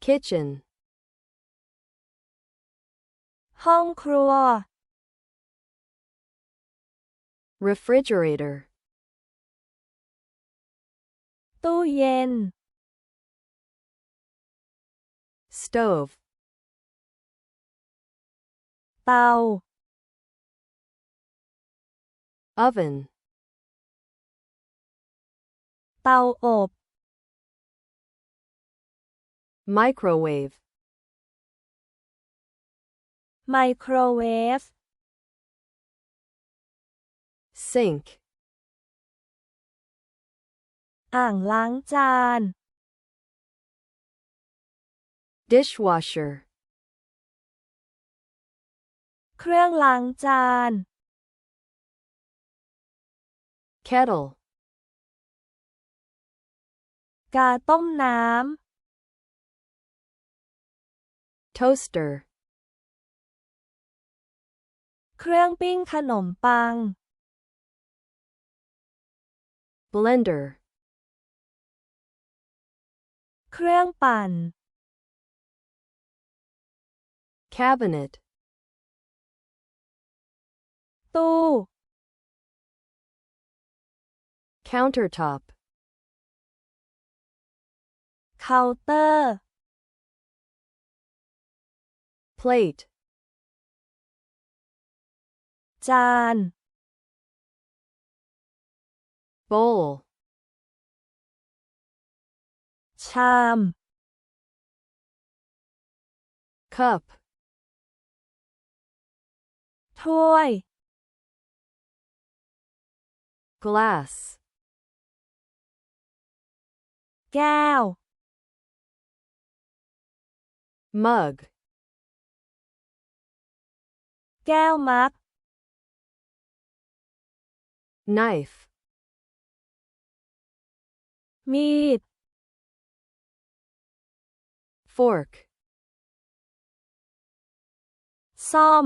kitchen ห้องครัว refrigerator ตู้เย็น stove เตา oven เตาอบ microwave ไมโครเวฟ sink อ่างล้างจาน dishwasher เครื่องล้างจาน kettle กาต้มน้ำ toaster เครื่องปิ้งขนมปัง blender เครื่องปั่น cabinet ตู้ countertop เคาน์เตอร์ plate จาน bowl ชาม cup ถ้วย glass แก้ว mug แก้วมัก knife มีด fork ซ่อม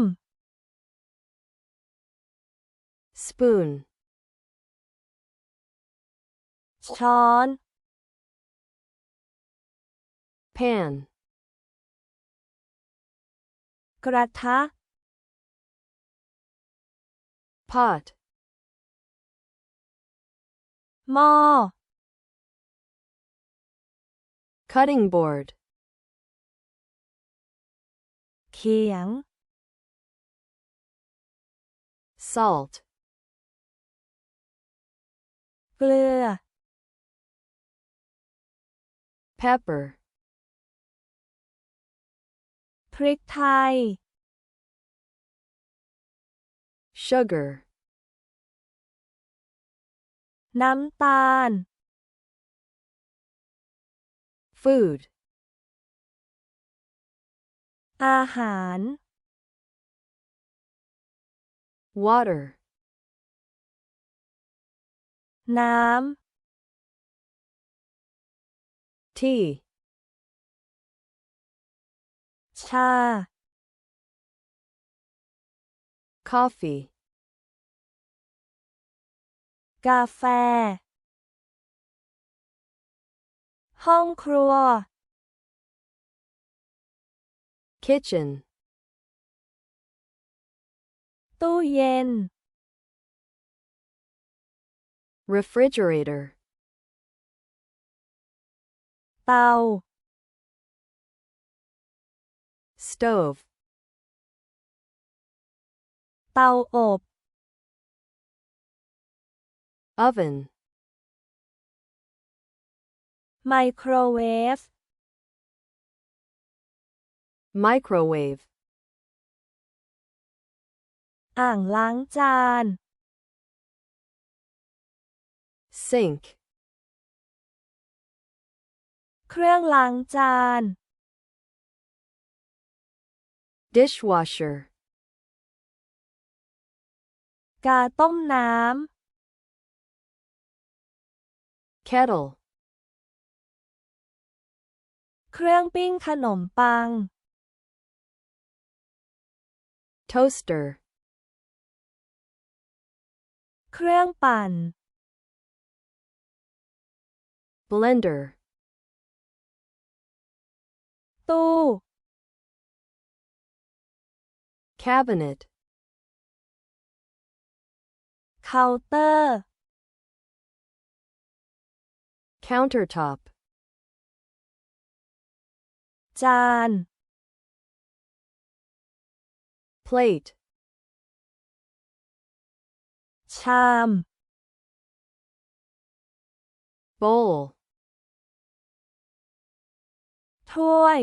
spoon ช้อน pan กระทะ pot หม้อ cutting board เขียง salt เกลือ pepper พริกไทย sugar น้ำตาล food อาหาร water น้ำ tea ชา coffee กาแฟ ห้องครัว kitchen ตู้เย็น refrigerator เตา stove เตาอบ oven ไมโครเวฟ microwave อ่างล้างจาน sink เครื่องล้างจาน dishwasher กาต้มน้ำ kettle เครื่องปิ้งขนมปัง toaster เครื่องปั่น blender ตู้ cabinet, เคาน์เตอร์ countertop, จาน plate, ชาม bowl, ถ้วย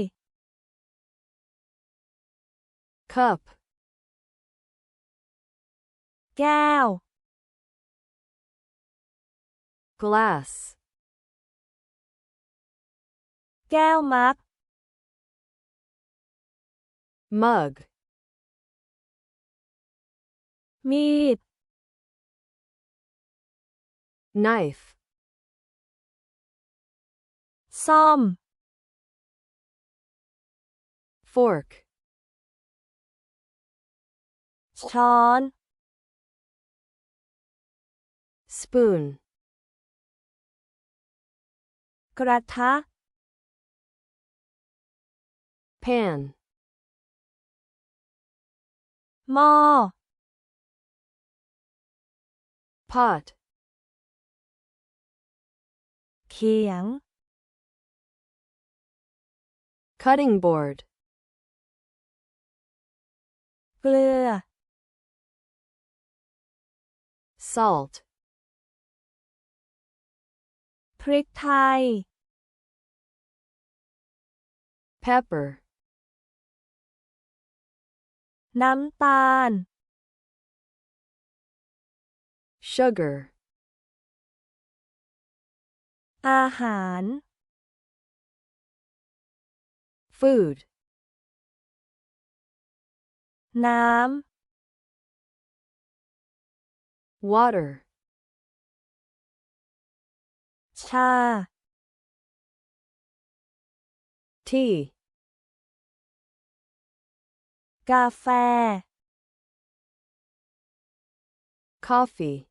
cup, แก้ว glass, แก้วมัก mug, มีด knife, ซ่อม fork, ช้อน spoon, กระทะ pan, หม้อ pot, เขียง cutting board, เกลือ salt, พริกไทย pepper, น้ำตาล sugar, อาหาร food, น้ำ water, ชา tea, กาแฟ coffee,